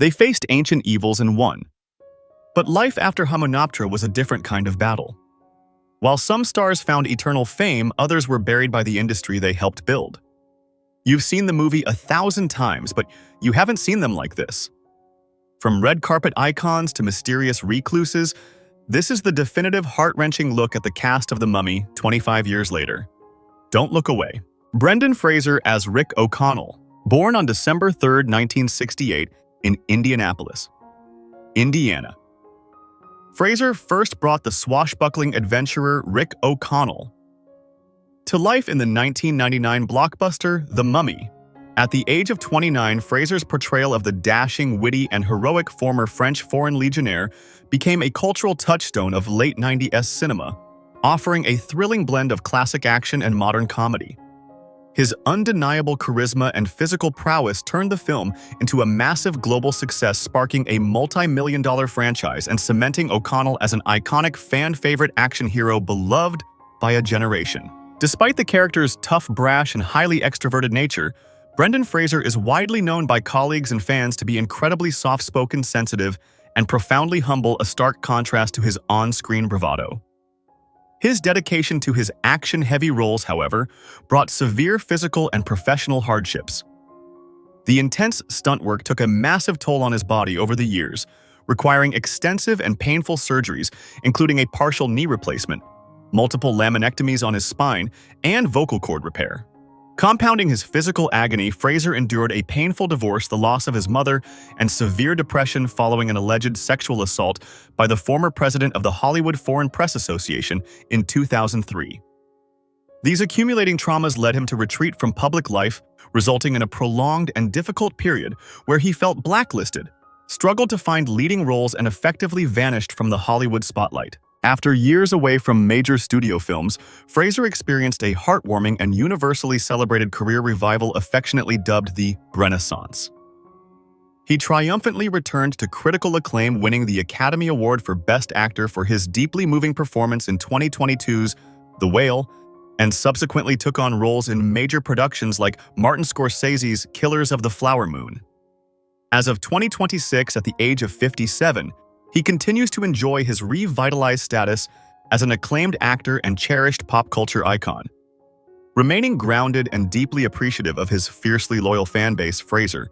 They faced ancient evils and won. But life after Hamunaptra was a different kind of battle. While some stars found eternal fame, others were buried by the industry they helped build. You've seen the movie 1,000 times, but you haven't seen them like this. From red carpet icons to mysterious recluses, this is the definitive heart-wrenching look at the cast of The Mummy 25 years later. Don't look away. Brendan Fraser as Rick O'Connell, born on December 3, 1968, in Indianapolis, Indiana. Fraser first brought the swashbuckling adventurer Rick O'Connell to life in the 1999 blockbuster The Mummy. At the age of 29, Fraser's portrayal of the dashing, witty, and heroic former French Foreign Legionnaire became a cultural touchstone of late 90s cinema, offering a thrilling blend of classic action and modern comedy. His undeniable charisma and physical prowess turned the film into a massive global success, sparking a multi-million-dollar franchise and cementing O'Connell as an iconic fan-favorite action hero beloved by a generation. Despite the character's tough, brash, and highly extroverted nature, Brendan Fraser is widely known by colleagues and fans to be incredibly soft-spoken, sensitive, and profoundly humble, a stark contrast to his on-screen bravado. His dedication to his action-heavy roles, however, brought severe physical and professional hardships. The intense stunt work took a massive toll on his body over the years, requiring extensive and painful surgeries, including a partial knee replacement, multiple laminectomies on his spine, and vocal cord repair. Compounding his physical agony, Fraser endured a painful divorce, the loss of his mother, and severe depression following an alleged sexual assault by the former president of the Hollywood Foreign Press Association in 2003. These accumulating traumas led him to retreat from public life, resulting in a prolonged and difficult period where he felt blacklisted, struggled to find leading roles, and effectively vanished from the Hollywood spotlight. After years away from major studio films, Fraser experienced a heartwarming and universally celebrated career revival, affectionately dubbed the Renaissance. He triumphantly returned to critical acclaim, winning the Academy Award for Best Actor for his deeply moving performance in 2022's The Whale, and subsequently took on roles in major productions like Martin Scorsese's Killers of the Flower Moon. As of 2026, at the age of 57, he continues to enjoy his revitalized status as an acclaimed actor and cherished pop culture icon. Remaining grounded and deeply appreciative of his fiercely loyal fan base, Fraser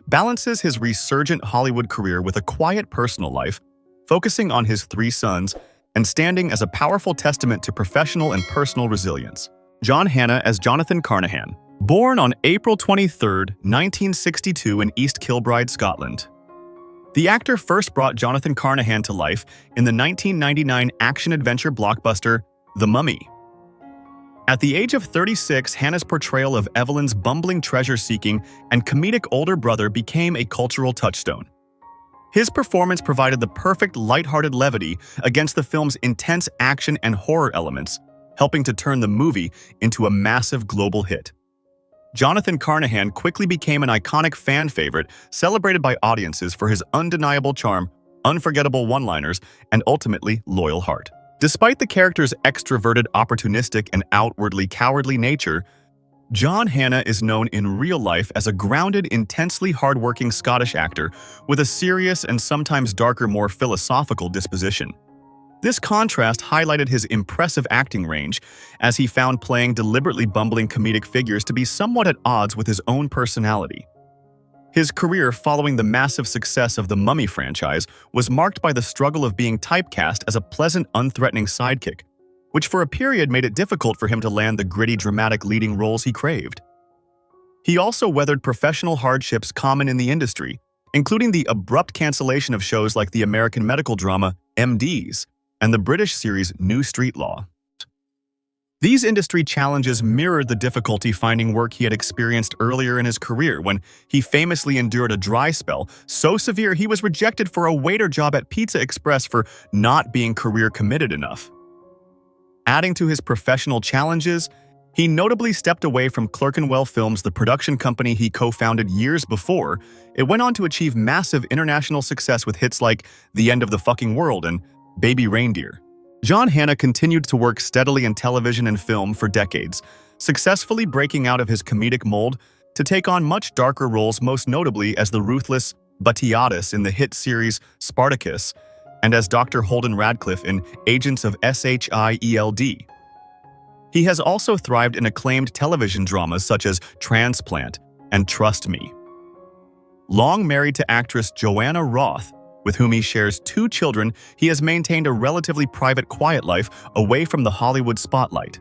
balances his resurgent Hollywood career with a quiet personal life, focusing on his 3 sons and standing as a powerful testament to professional and personal resilience. John Hannah as Jonathan Carnahan, born on April 23, 1962 in East Kilbride, Scotland. The actor first brought Jonathan Carnahan to life in the 1999 action-adventure blockbuster The Mummy. At the age of 36, Hannah's portrayal of Evelyn's bumbling treasure-seeking and comedic older brother became a cultural touchstone. His performance provided the perfect lighthearted levity against the film's intense action and horror elements, helping to turn the movie into a massive global hit. Jonathan Carnahan quickly became an iconic fan favorite, celebrated by audiences for his undeniable charm, unforgettable one-liners, and ultimately loyal heart. Despite the character's extroverted, opportunistic, and outwardly cowardly nature, John Hannah is known in real life as a grounded, intensely hardworking Scottish actor with a serious and sometimes darker, more philosophical disposition. This contrast highlighted his impressive acting range, as he found playing deliberately bumbling comedic figures to be somewhat at odds with his own personality. His career following the massive success of the Mummy franchise was marked by the struggle of being typecast as a pleasant, unthreatening sidekick, which for a period made it difficult for him to land the gritty, dramatic leading roles he craved. He also weathered professional hardships common in the industry, including the abrupt cancellation of shows like the American medical drama MDs and the British series New Street Law. These industry challenges mirrored the difficulty finding work he had experienced earlier in his career, when he famously endured a dry spell so severe he was rejected for a waiter job at Pizza Express for not being career committed enough. Adding to his professional challenges, he notably stepped away from Clerkenwell Films, the production company he co-founded years before. It went on to achieve massive international success with hits like The End of the Fucking World and Baby Reindeer. John Hannah continued to work steadily in television and film for decades, successfully breaking out of his comedic mold to take on much darker roles, most notably as the ruthless Batiatus in the hit series Spartacus, and as Dr. Holden Radcliffe in Agents of Shield. He has also thrived in acclaimed television dramas such as Transplant and Trust Me. Long married to actress Joanna Roth, with whom he shares 2 children, he has maintained a relatively private, quiet life away from the Hollywood spotlight.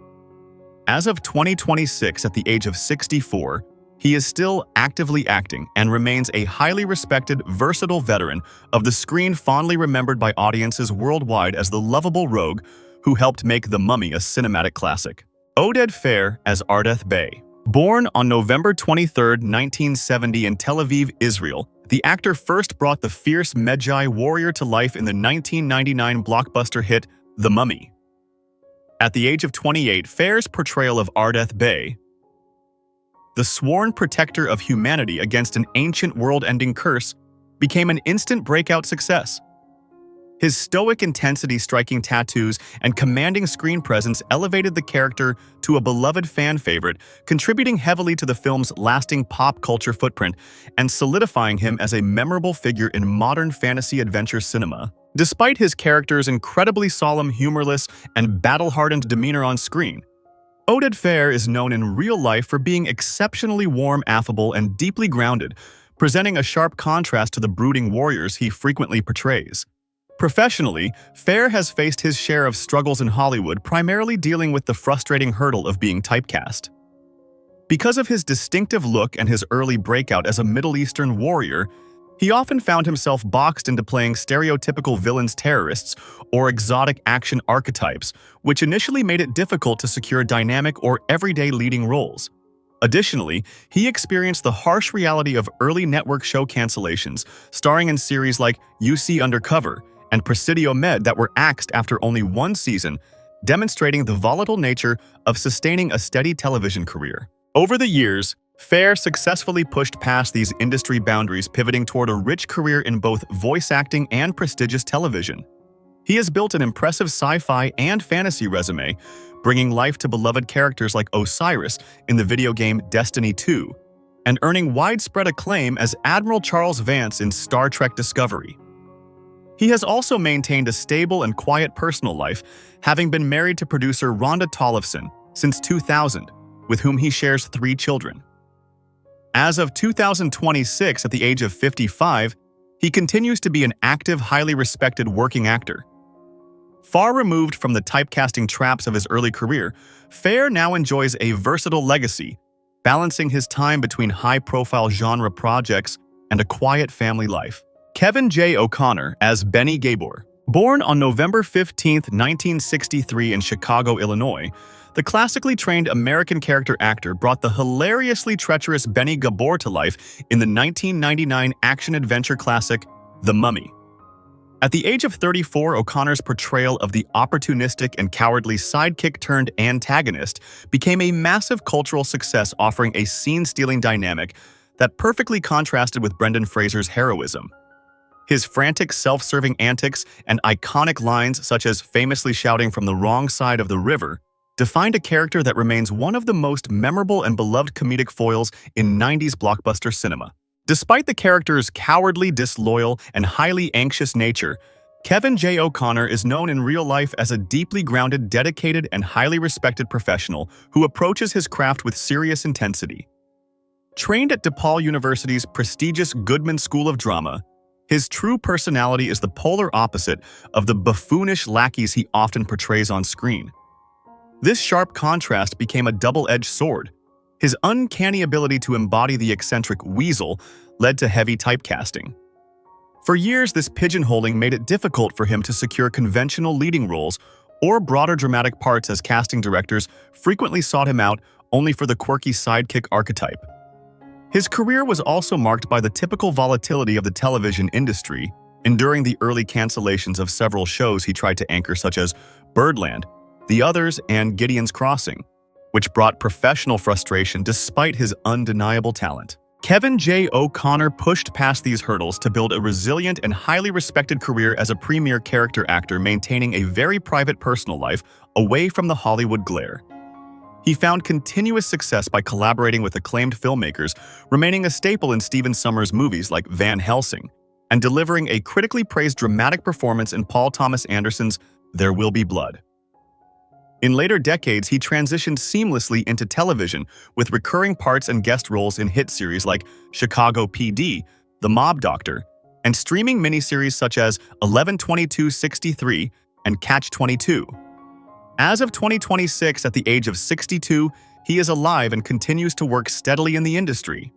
As of 2026, at the age of 64, he is still actively acting and remains a highly respected, versatile veteran of the screen, fondly remembered by audiences worldwide as the lovable rogue who helped make The Mummy a cinematic classic. Oded Fehr as Arnold Bey. Born on November 23, 1970 in Tel Aviv, Israel, the actor first brought the fierce Medjay warrior to life in the 1999 blockbuster hit The Mummy. At the age of 28, Fehr's portrayal of Arnold Bey, the sworn protector of humanity against an ancient world-ending curse, became an instant breakout success. His stoic intensity, striking tattoos, and commanding screen presence elevated the character to a beloved fan favorite, contributing heavily to the film's lasting pop culture footprint and solidifying him as a memorable figure in modern fantasy adventure cinema. Despite his character's incredibly solemn, humorless, and battle-hardened demeanor on screen, Oded Fehr is known in real life for being exceptionally warm, affable, and deeply grounded, presenting a sharp contrast to the brooding warriors he frequently portrays. Professionally, Fehr has faced his share of struggles in Hollywood, primarily dealing with the frustrating hurdle of being typecast. Because of his distinctive look and his early breakout as a Middle Eastern warrior, he often found himself boxed into playing stereotypical villains, terrorists, or exotic action archetypes, which initially made it difficult to secure dynamic or everyday leading roles. Additionally, he experienced the harsh reality of early network show cancellations, starring in series like UC Undercover and Presidio Med that were axed after only 1 season, demonstrating the volatile nature of sustaining a steady television career. Over the years, Fehr successfully pushed past these industry boundaries, pivoting toward a rich career in both voice acting and prestigious television. He has built an impressive sci-fi and fantasy resume, bringing life to beloved characters like Osiris in the video game Destiny 2, and earning widespread acclaim as Admiral Charles Vance in Star Trek Discovery. He has also maintained a stable and quiet personal life, having been married to producer Rhonda Tollefson since 2000, with whom he shares 3 children. As of 2026, at the age of 55, he continues to be an active, highly respected working actor. Far removed from the typecasting traps of his early career, Fehr now enjoys a versatile legacy, balancing his time between high-profile genre projects and a quiet family life. Kevin J. O'Connor as Benny Gabor. Born on November 15, 1963 in Chicago, Illinois, the classically trained American character actor brought the hilariously treacherous Benny Gabor to life in the 1999 action-adventure classic The Mummy. At the age of 34, O'Connor's portrayal of the opportunistic and cowardly sidekick-turned-antagonist became a massive cultural success, offering a scene-stealing dynamic that perfectly contrasted with Brendan Fraser's heroism. His frantic, self-serving antics and iconic lines, such as famously shouting from the wrong side of the river, defined a character that remains one of the most memorable and beloved comedic foils in 90s blockbuster cinema. Despite the character's cowardly, disloyal, and highly anxious nature, Kevin J. O'Connor is known in real life as a deeply grounded, dedicated, and highly respected professional who approaches his craft with serious intensity. Trained at DePaul University's prestigious Goodman School of Drama, his true personality is the polar opposite of the buffoonish lackeys he often portrays on screen. This sharp contrast became a double-edged sword. His uncanny ability to embody the eccentric weasel led to heavy typecasting. For years, this pigeonholing made it difficult for him to secure conventional leading roles or broader dramatic parts, as casting directors frequently sought him out only for the quirky sidekick archetype. His career was also marked by the typical volatility of the television industry, enduring the early cancellations of several shows he tried to anchor, such as Birdland, The Others, and Gideon's Crossing, which brought professional frustration despite his undeniable talent. Kevin J. O'Connor pushed past these hurdles to build a resilient and highly respected career as a premier character actor, maintaining a very private personal life away from the Hollywood glare. He found continuous success by collaborating with acclaimed filmmakers, remaining a staple in Stephen Sommers' movies like Van Helsing, and delivering a critically praised dramatic performance in Paul Thomas Anderson's There Will Be Blood. In later decades, he transitioned seamlessly into television with recurring parts and guest roles in hit series like Chicago PD, The Mob Doctor, and streaming miniseries such as 11/22/63 and Catch 22. As of 2026, at the age of 62, he is alive and continues to work steadily in the industry.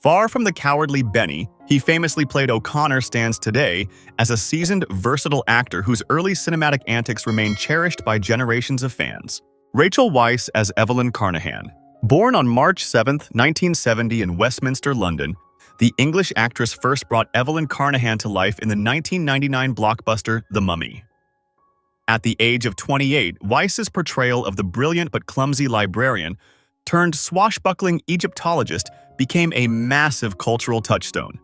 Far from the cowardly Benny, he famously played O'Connor stands today as a seasoned, versatile actor whose early cinematic antics remain cherished by generations of fans. Rachel Weisz as Evelyn Carnahan. Born on March 7, 1970 in Westminster, London, the English actress first brought Evelyn Carnahan to life in the 1999 blockbuster The Mummy. At the age of 28, Weisz's portrayal of the brilliant but clumsy librarian turned swashbuckling Egyptologist became a massive cultural touchstone.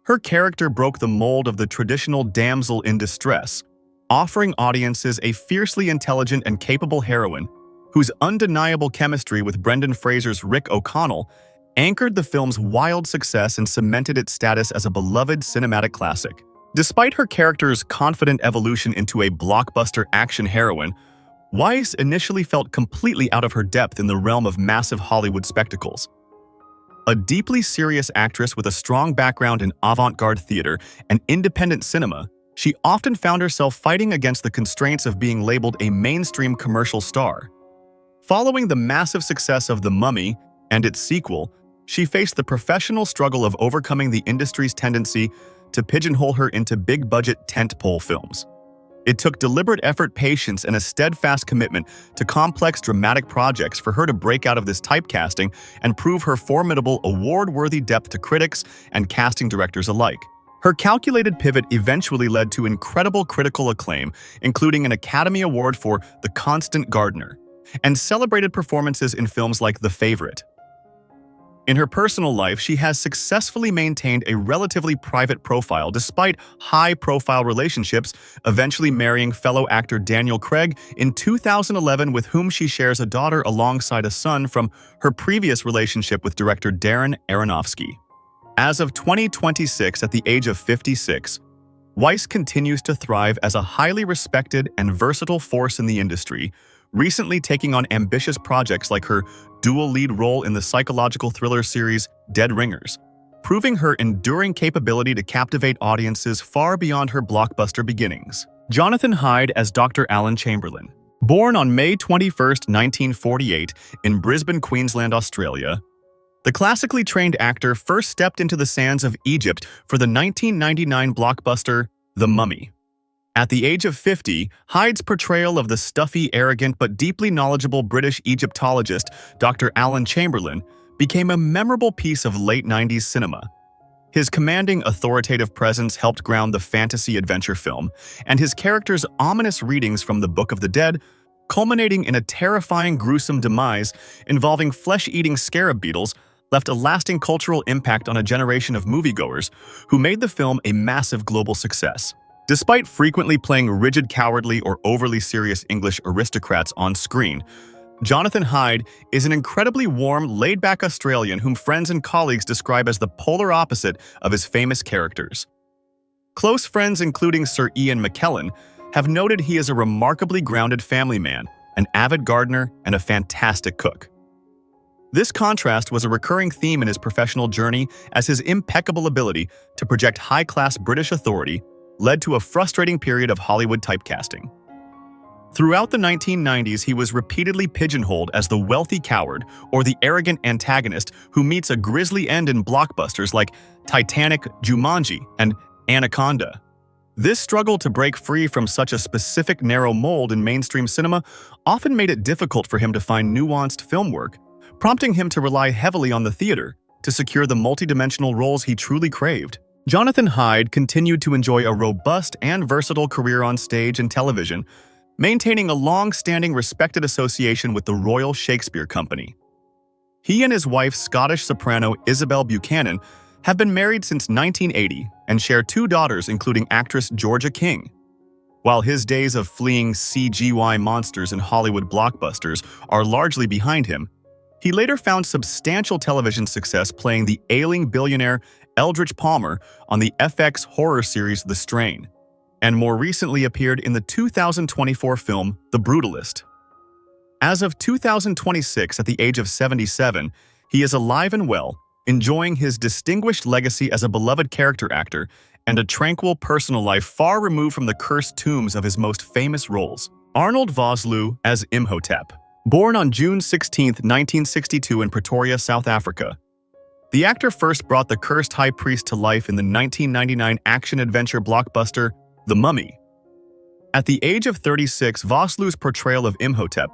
Her character broke the mold of the traditional damsel in distress, offering audiences a fiercely intelligent and capable heroine whose undeniable chemistry with Brendan Fraser's Rick O'Connell anchored the film's wild success and cemented its status as a beloved cinematic classic. Despite her character's confident evolution into a blockbuster action heroine, Weisz initially felt completely out of her depth in the realm of massive Hollywood spectacles. A deeply serious actress with a strong background in avant-garde theater and independent cinema, she often found herself fighting against the constraints of being labeled a mainstream commercial star. Following the massive success of The Mummy and its sequel, she faced the professional struggle of overcoming the industry's tendency to pigeonhole her into big-budget tentpole films. It took deliberate effort, patience, and a steadfast commitment to complex dramatic projects for her to break out of this typecasting and prove her formidable, award-worthy depth to critics and casting directors alike. Her calculated pivot eventually led to incredible critical acclaim, including an Academy Award for The Constant Gardener, and celebrated performances in films like The Favorite. In her personal life, she has successfully maintained a relatively private profile despite high-profile relationships, eventually marrying fellow actor Daniel Craig in 2011, with whom she shares a daughter alongside a son from her previous relationship with director Darren Aronofsky. As of 2026, at the age of 56, Weisz continues to thrive as a highly respected and versatile force in the industry, recently taking on ambitious projects like her dual lead role in the psychological thriller series Dead Ringers, proving her enduring capability to captivate audiences far beyond her blockbuster beginnings. Jonathan Hyde as Dr. Alan Chamberlain. Born on May 21, 1948, in Brisbane, Queensland, Australia, the classically trained actor first stepped into the sands of Egypt for the 1999 blockbuster The Mummy. At the age of 50, Hyde's portrayal of the stuffy, arrogant, but deeply knowledgeable British Egyptologist Dr. Alan Chamberlain became a memorable piece of late 90s cinema. His commanding, authoritative presence helped ground the fantasy adventure film, and his character's ominous readings from the Book of the Dead, culminating in a terrifying, gruesome demise involving flesh-eating scarab beetles, left a lasting cultural impact on a generation of moviegoers who made the film a massive global success. Despite frequently playing rigid, cowardly, or overly serious English aristocrats on screen, Jonathan Hyde is an incredibly warm, laid-back Australian whom friends and colleagues describe as the polar opposite of his famous characters. Close friends, including Sir Ian McKellen, have noted he is a remarkably grounded family man, an avid gardener, and a fantastic cook. This contrast was a recurring theme in his professional journey, as his impeccable ability to project high-class British authority led to a frustrating period of Hollywood typecasting. Throughout the 1990s, he was repeatedly pigeonholed as the wealthy coward or the arrogant antagonist who meets a grisly end in blockbusters like Titanic, Jumanji, and Anaconda. This struggle to break free from such a specific narrow mold in mainstream cinema often made it difficult for him to find nuanced film work, prompting him to rely heavily on the theater to secure the multidimensional roles he truly craved. Jonathan Hyde continued to enjoy a robust and versatile career on stage and television, maintaining a long-standing respected association with the Royal Shakespeare Company. He and his wife, Scottish soprano Isabel Buchanan, have been married since 1980 and share two daughters, including actress Georgia King. While his days of fleeing CGI monsters in Hollywood blockbusters are largely behind him, he later found substantial television success playing the ailing billionaire Eldritch Palmer on the FX horror series The Strain, and more recently appeared in the 2024 film The Brutalist. As of 2026, at the age of 77, he is alive and well, enjoying his distinguished legacy as a beloved character actor and a tranquil personal life far removed from the cursed tombs of his most famous roles. Arnold Vosloo as Imhotep. Born on June 16, 1962 in Pretoria, South Africa, the actor first brought the cursed high priest to life in the 1999 action-adventure blockbuster The Mummy. At the age of 36, Vosloo's portrayal of Imhotep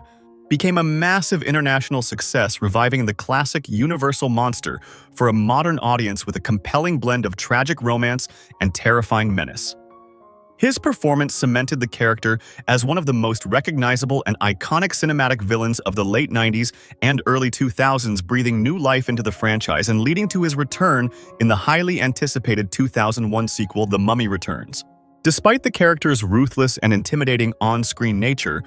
became a massive international success, reviving the classic universal monster for a modern audience with a compelling blend of tragic romance and terrifying menace. His performance cemented the character as one of the most recognizable and iconic cinematic villains of the late 90s and early 2000s, breathing new life into the franchise and leading to his return in the highly anticipated 2001 sequel, The Mummy Returns. Despite the character's ruthless and intimidating on-screen nature,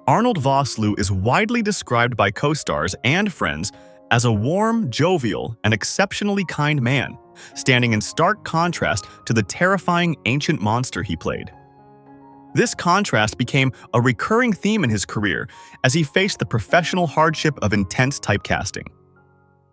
Arnold Vosloo is widely described by co-stars and friends as a warm, jovial, and exceptionally kind man, standing in stark contrast to the terrifying ancient monster he played. This contrast became a recurring theme in his career as he faced the professional hardship of intense typecasting.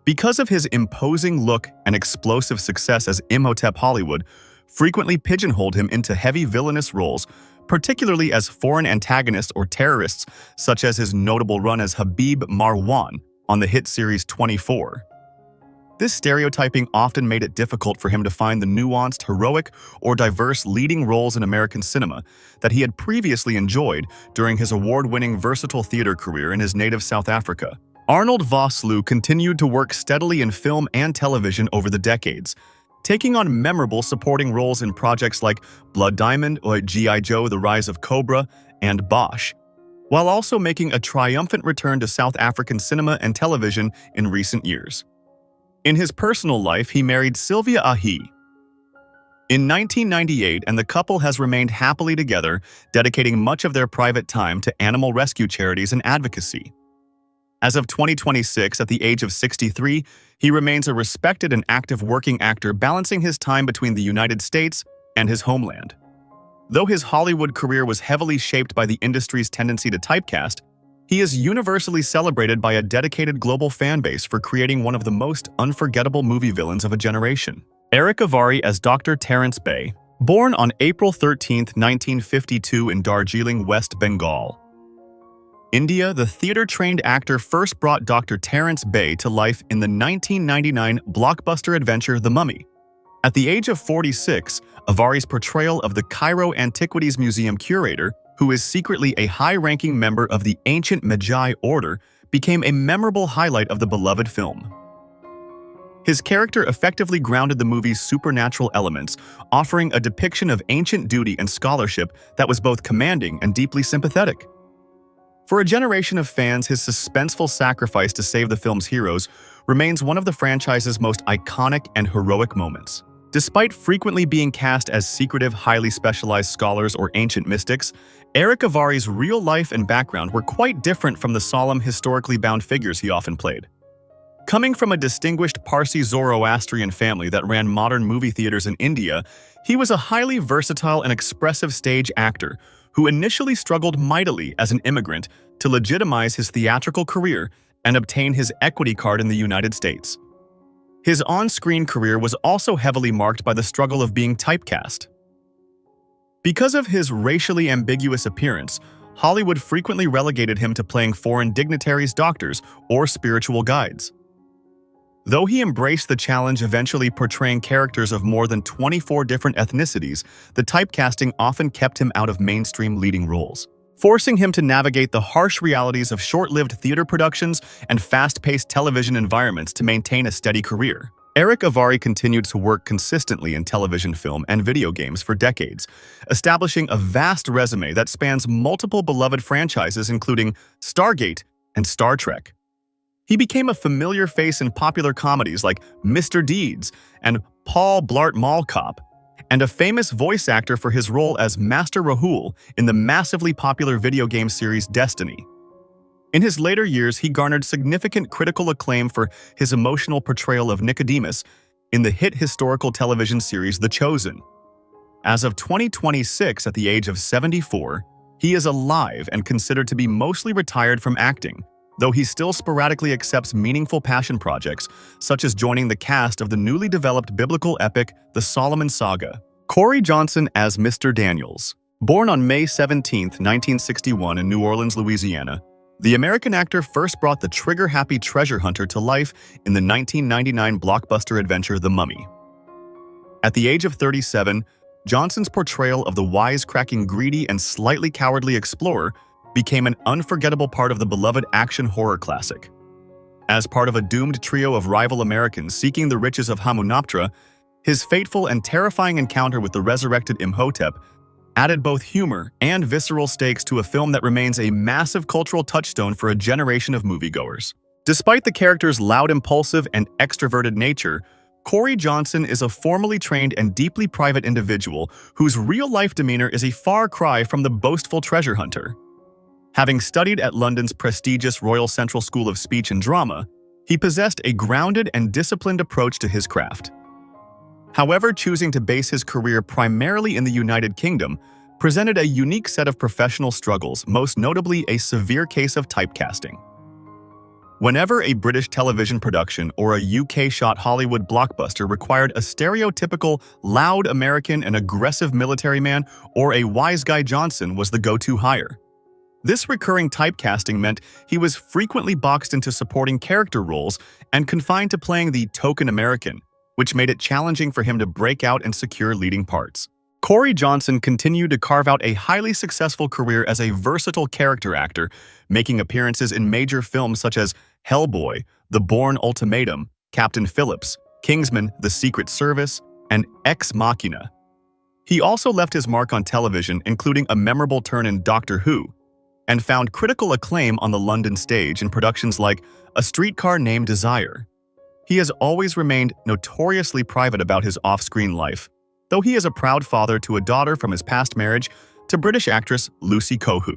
Because of his imposing look and explosive success as Imhotep, Hollywood frequently pigeonholed him into heavy villainous roles, particularly as foreign antagonists or terrorists, such as his notable run as Habib Marwan on the hit series 24. This stereotyping often made it difficult for him to find the nuanced, heroic, or diverse leading roles in American cinema that he had previously enjoyed during his award-winning versatile theater career in his native South Africa. Arnold Vosloo continued to work steadily in film and television over the decades, taking on memorable supporting roles in projects like Blood Diamond or G.I. Joe: The Rise of Cobra and Bosch, while also making a triumphant return to South African cinema and television in recent years. In his personal life, he married Sylvia Ahi in 1998, and the couple has remained happily together, dedicating much of their private time to animal rescue charities and advocacy. As of 2026, at the age of 63, he remains a respected and active working actor, balancing his time between the United States and his homeland. Though his Hollywood career was heavily shaped by the industry's tendency to typecast, he is universally celebrated by a dedicated global fan base for creating one of the most unforgettable movie villains of a generation. Erick Avari as Dr. Terence Bey. Born on April 13, 1952 in Darjeeling, West Bengal, India, the theater-trained actor first brought Dr. Terence Bey to life in the 1999 blockbuster adventure The Mummy. At the age of 46, Avari's portrayal of the Cairo Antiquities Museum curator, who is secretly a high-ranking member of the ancient Magi order, became a memorable highlight of the beloved film. His character effectively grounded the movie's supernatural elements, offering a depiction of ancient duty and scholarship that was both commanding and deeply sympathetic. For a generation of fans, his suspenseful sacrifice to save the film's heroes remains one of the franchise's most iconic and heroic moments. Despite frequently being cast as secretive, highly specialized scholars or ancient mystics, Erick Avari's real life and background were quite different from the solemn, historically bound figures he often played. Coming from a distinguished Parsi Zoroastrian family that ran modern movie theaters in India, he was a highly versatile and expressive stage actor who initially struggled mightily as an immigrant to legitimize his theatrical career and obtain his equity card in the United States. His on-screen career was also heavily marked by the struggle of being typecast. Because of his racially ambiguous appearance, Hollywood frequently relegated him to playing foreign dignitaries, doctors, or spiritual guides. Though he embraced the challenge, eventually portraying characters of more than 24 different ethnicities, the typecasting often kept him out of mainstream leading roles, forcing him to navigate the harsh realities of short-lived theater productions and fast-paced television environments to maintain a steady career. Erick Avari continued to work consistently in television, film, and video games for decades, establishing a vast resume that spans multiple beloved franchises including Stargate and Star Trek. He became a familiar face in popular comedies like Mr. Deeds and Paul Blart Mall Cop, and a famous voice actor for his role as Master Rahul in the massively popular video game series Destiny. In his later years, he garnered significant critical acclaim for his emotional portrayal of Nicodemus in the hit historical television series The Chosen. As of 2026, at the age of 74, he is alive and considered to be mostly retired from acting, though he still sporadically accepts meaningful passion projects, such as joining the cast of the newly developed biblical epic The Solomon Saga. Corey Johnson as Mr. Daniels. Born on May 17, 1961 in New Orleans, Louisiana, the American actor first brought the trigger-happy treasure hunter to life in the 1999 blockbuster adventure The Mummy. At the age of 37, Johnson's portrayal of the wisecracking, greedy, and slightly cowardly explorer became an unforgettable part of the beloved action horror classic. As part of a doomed trio of rival Americans seeking the riches of Hamunaptra, his fateful and terrifying encounter with the resurrected Imhotep added both humor and visceral stakes to a film that remains a massive cultural touchstone for a generation of moviegoers. Despite the character's loud, impulsive, and extroverted nature, Corey Johnson is a formally trained and deeply private individual whose real-life demeanor is a far cry from the boastful treasure hunter. Having studied at London's prestigious Royal Central School of Speech and Drama, he possessed a grounded and disciplined approach to his craft. However, choosing to base his career primarily in the United Kingdom presented a unique set of professional struggles, most notably a severe case of typecasting. Whenever a British television production or a UK-shot Hollywood blockbuster required a stereotypical, loud American and aggressive military man, or a wise guy, Johnson was the go-to hire. This recurring typecasting meant he was frequently boxed into supporting character roles and confined to playing the token American, which made it challenging for him to break out and secure leading parts. Corey Johnson continued to carve out a highly successful career as a versatile character actor, making appearances in major films such as Hellboy, The Bourne Ultimatum, Captain Phillips, Kingsman: The Secret Service, and Ex Machina. He also left his mark on television, including a memorable turn in Doctor Who, and found critical acclaim on the London stage in productions like A Streetcar Named Desire. He has always remained notoriously private about his off-screen life, though he is a proud father to a daughter from his past marriage to British actress Lucy Cohu.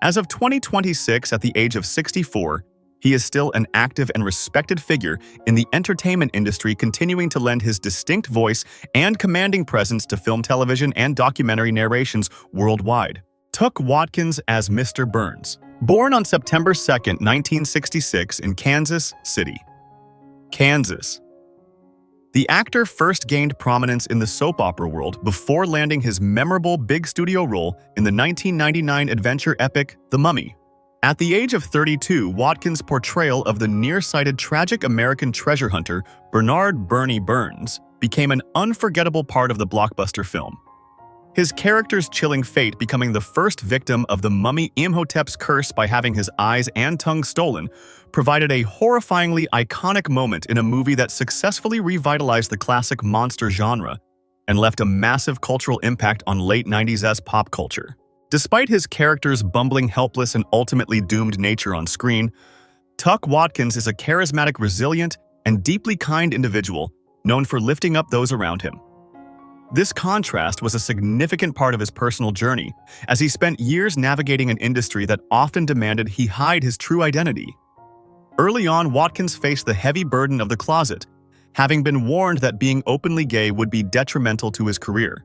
As of 2026, at the age of 64, he is still an active and respected figure in the entertainment industry, continuing to lend his distinct voice and commanding presence to film, television, and documentary narrations worldwide. Tuck Watkins as Mr. Burns. Born on September 2, 1966 in Kansas City, Kansas. The actor first gained prominence in the soap opera world before landing his memorable big studio role in the 1999 adventure epic The Mummy. At the age of 32, Watkins' portrayal of the nearsighted tragic American treasure hunter Bernard "Bernie" Burns became an unforgettable part of the blockbuster film. His character's chilling fate, becoming the first victim of the mummy Imhotep's curse by having his eyes and tongue stolen, provided a horrifyingly iconic moment in a movie that successfully revitalized the classic monster genre and left a massive cultural impact on late 90s pop culture. Despite his character's bumbling, helpless, and ultimately doomed nature on screen, Tuck Watkins is a charismatic, resilient, and deeply kind individual known for lifting up those around him. This contrast was a significant part of his personal journey, as he spent years navigating an industry that often demanded he hide his true identity. Early on, Watkins faced the heavy burden of the closet, having been warned that being openly gay would be detrimental to his career.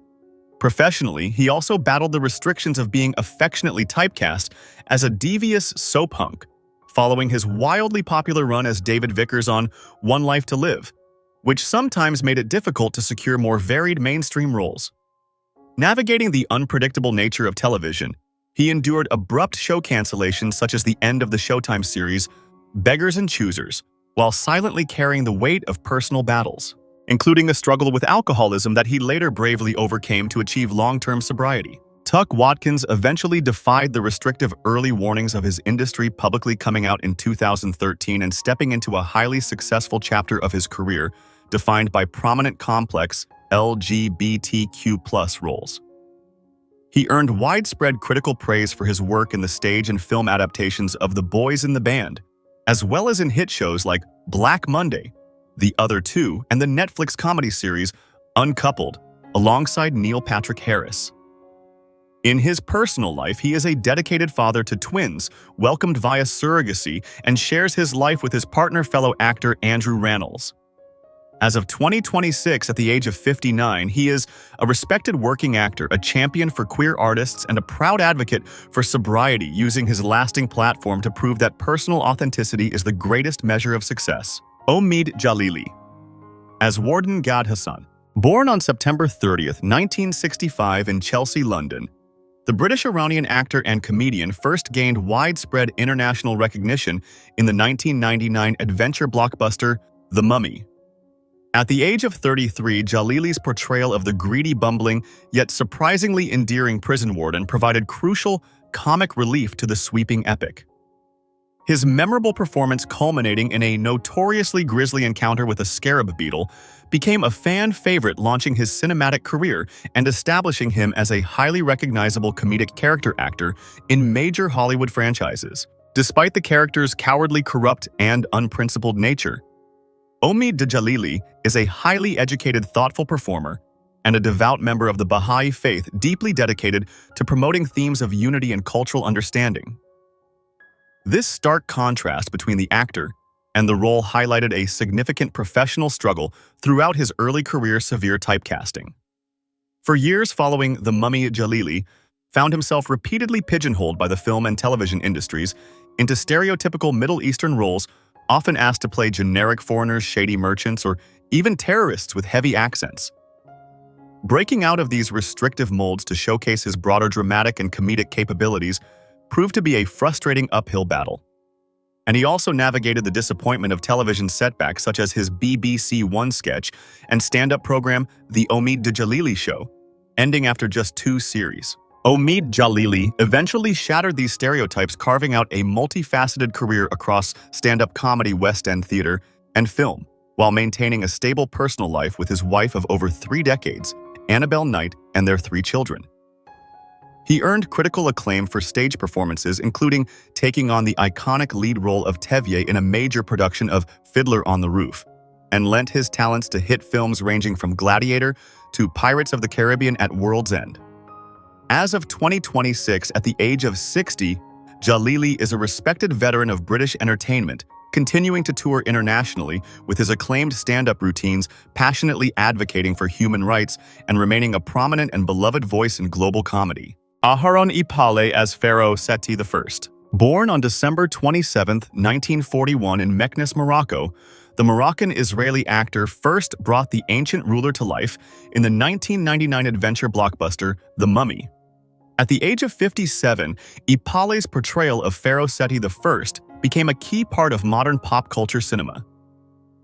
Professionally, he also battled the restrictions of being affectionately typecast as a devious soap hunk, following his wildly popular run as David Vickers on One Life to Live, which sometimes made it difficult to secure more varied mainstream roles. Navigating the unpredictable nature of television, he endured abrupt show cancellations such as the end of the Showtime series Beggars and Choosers, while silently carrying the weight of personal battles, including a struggle with alcoholism that he later bravely overcame to achieve long-term sobriety. Tuck Watkins eventually defied the restrictive early warnings of his industry, publicly coming out in 2013 and stepping into a highly successful chapter of his career, defined by prominent complex LGBTQ+ roles. He earned widespread critical praise for his work in the stage and film adaptations of The Boys in the Band, as well as in hit shows like Black Monday, The Other Two, and the Netflix comedy series Uncoupled, alongside Neil Patrick Harris. In his personal life, he is a dedicated father to twins, welcomed via surrogacy, and shares his life with his partner fellow actor Andrew Rannells. As of 2026, at the age of 59, he is a respected working actor, a champion for queer artists, and a proud advocate for sobriety, using his lasting platform to prove that personal authenticity is the greatest measure of success. Omid Djalili. As Warden Gad Hassan. Born on September 30th, 1965 in Chelsea, London, the British-Iranian actor and comedian first gained widespread international recognition in the 1999 adventure blockbuster The Mummy. At the age of 33, Djalili's portrayal of the greedy, bumbling, yet surprisingly endearing prison warden provided crucial, comic relief to the sweeping epic. His memorable performance, culminating in a notoriously grisly encounter with a scarab beetle, became a fan favorite, launching his cinematic career and establishing him as a highly recognizable comedic character actor in major Hollywood franchises. Despite the character's cowardly, corrupt, and unprincipled nature, Omid Djalili is a highly educated, thoughtful performer and a devout member of the Baha'i faith, deeply dedicated to promoting themes of unity and cultural understanding. This stark contrast between the actor and the role highlighted a significant professional struggle throughout his early career, severe typecasting. For years following The Mummy, Djalili found himself repeatedly pigeonholed by the film and television industries into stereotypical Middle Eastern roles, often asked to play generic foreigners, shady merchants, or even terrorists with heavy accents. Breaking out of these restrictive molds to showcase his broader dramatic and comedic capabilities proved to be a frustrating uphill battle. And he also navigated the disappointment of television setbacks such as his BBC One sketch and stand-up program The Omid Djalili Show, ending after just 2 series. Omid Djalili eventually shattered these stereotypes, carving out a multifaceted career across stand-up comedy, West End theater, and film, while maintaining a stable personal life with his wife of over 3 decades, Annabelle Knight, and their 3 children. He earned critical acclaim for stage performances, including taking on the iconic lead role of Tevye in a major production of Fiddler on the Roof, and lent his talents to hit films ranging from Gladiator to Pirates of the Caribbean at World's End. As of 2026, at the age of 60, Djalili is a respected veteran of British entertainment, continuing to tour internationally with his acclaimed stand-up routines, passionately advocating for human rights, and remaining a prominent and beloved voice in global comedy. Aharon Ipalé as Pharaoh Seti I. Born on December 27, 1941 in Meknes, Morocco, the Moroccan-Israeli actor first brought the ancient ruler to life in the 1999 adventure blockbuster The Mummy. At the age of 57, Ipalé's portrayal of Pharaoh Seti I became a key part of modern pop culture cinema.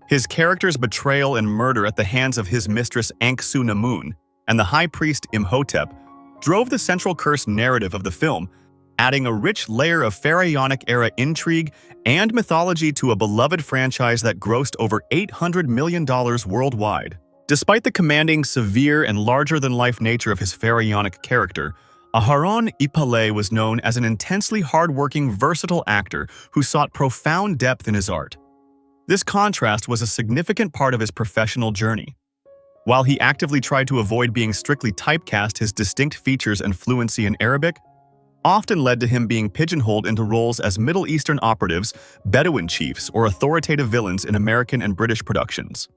His character's betrayal and murder at the hands of his mistress Anksu-Namun and the high priest Imhotep drove the central curse narrative of the film, adding a rich layer of Pharaonic-era intrigue and mythology to a beloved franchise that grossed over $800 million worldwide. Despite the commanding, severe, and larger-than-life nature of his pharaonic character, Aharon Ipalé was known as an intensely hard-working, versatile actor who sought profound depth in his art. This contrast was a significant part of his professional journey. While he actively tried to avoid being strictly typecast, his distinct features and fluency in Arabic often led to him being pigeonholed into roles as Middle Eastern operatives, Bedouin chiefs, or authoritative villains in American and British productions.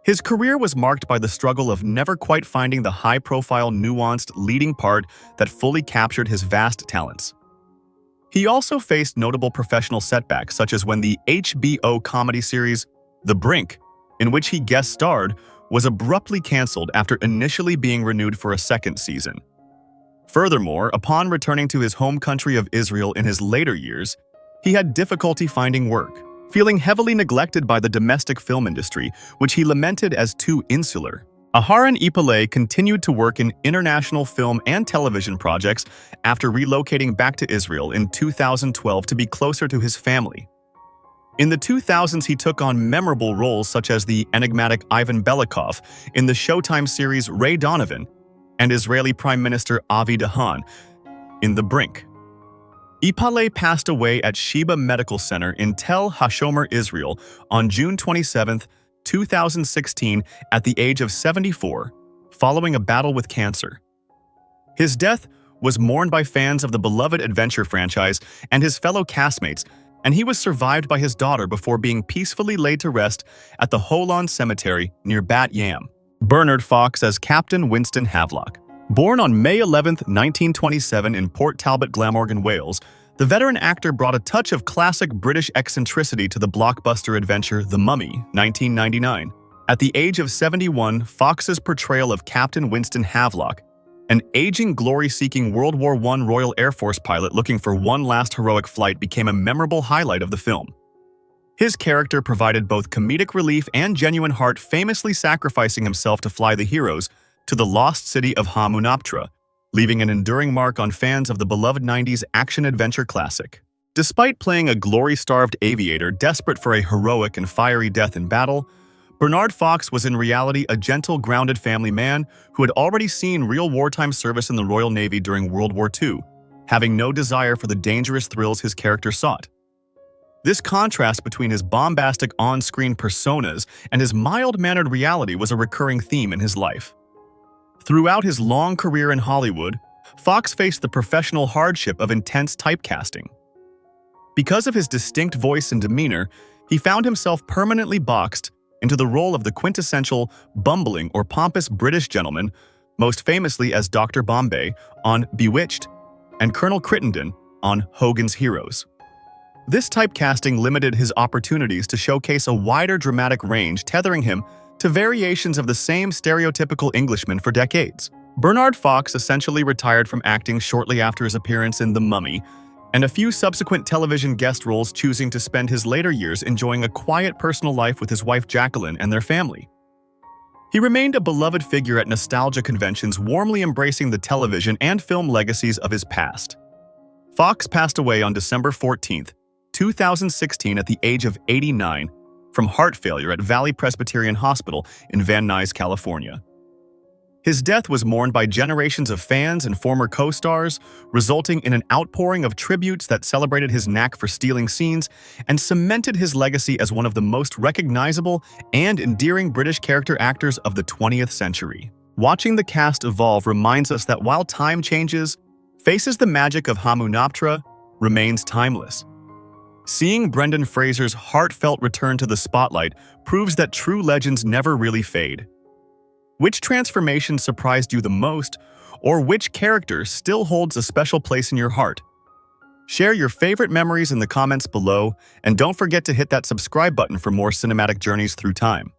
His career was marked by the struggle of never quite finding the high-profile, nuanced leading part that fully captured his vast talents. He also faced notable professional setbacks, such as when the HBO comedy series The Brink, in which he guest starred, was abruptly canceled after initially being renewed for a 2nd season. Furthermore, upon returning to his home country of Israel in his later years, he had difficulty finding work, feeling heavily neglected by the domestic film industry, which he lamented as too insular. Aharon Ipalé continued to work in international film and television projects after relocating back to Israel in 2012 to be closer to his family. In the 2000s, he took on memorable roles such as the enigmatic Ivan Belikov in the Showtime series Ray Donovan and Israeli Prime Minister Avi Dahan in The Brink. Ipalé passed away at Sheba Medical Center in Tel HaShomer, Israel, on June 27, 2016, at the age of 74, following a battle with cancer. His death was mourned by fans of the beloved adventure franchise and his fellow castmates, and he was survived by his daughter before being peacefully laid to rest at the Holon Cemetery near Bat Yam. Bernard Fox as Captain Winston Havelock. Born on May 11, 1927 in Port Talbot, Glamorgan, Wales, the veteran actor brought a touch of classic British eccentricity to the blockbuster adventure The Mummy, 1999. At the age of 71, Fox's portrayal of Captain Winston Havelock, an aging, glory-seeking World War I Royal Air Force pilot looking for one last heroic flight, became a memorable highlight of the film. His character provided both comedic relief and genuine heart, famously sacrificing himself to fly the heroes to the lost city of Hamunaptra, leaving an enduring mark on fans of the beloved 90s action-adventure classic. Despite playing a glory-starved aviator desperate for a heroic and fiery death in battle, Bernard Fox was in reality a gentle, grounded family man who had already seen real wartime service in the Royal Navy during World War II, having no desire for the dangerous thrills his character sought. This contrast between his bombastic on-screen personas and his mild-mannered reality was a recurring theme in his life. Throughout his long career in Hollywood, Fox faced the professional hardship of intense typecasting. Because of his distinct voice and demeanor, he found himself permanently boxed into the role of the quintessential, bumbling or pompous British gentleman, most famously as Dr. Bombay on Bewitched and Colonel Crittenden on Hogan's Heroes. This typecasting limited his opportunities to showcase a wider dramatic range, tethering him to variations of the same stereotypical Englishman for decades. Bernard Fox essentially retired from acting shortly after his appearance in The Mummy, and a few subsequent television guest roles, choosing to spend his later years enjoying a quiet personal life with his wife Jacqueline and their family. He remained a beloved figure at nostalgia conventions, warmly embracing the television and film legacies of his past. Fox passed away on December 14, 2016 at the age of 89 from heart failure at Valley Presbyterian Hospital in Van Nuys, California. His death was mourned by generations of fans and former co-stars, resulting in an outpouring of tributes that celebrated his knack for stealing scenes and cemented his legacy as one of the most recognizable and endearing British character actors of the 20th century. Watching the cast evolve reminds us that while time changes, faces the magic of Hamunaptra remains timeless. Seeing Brendan Fraser's heartfelt return to the spotlight proves that true legends never really fade. Which transformation surprised you the most, or which character still holds a special place in your heart? Share your favorite memories in the comments below, and don't forget to hit that subscribe button for more cinematic journeys through time.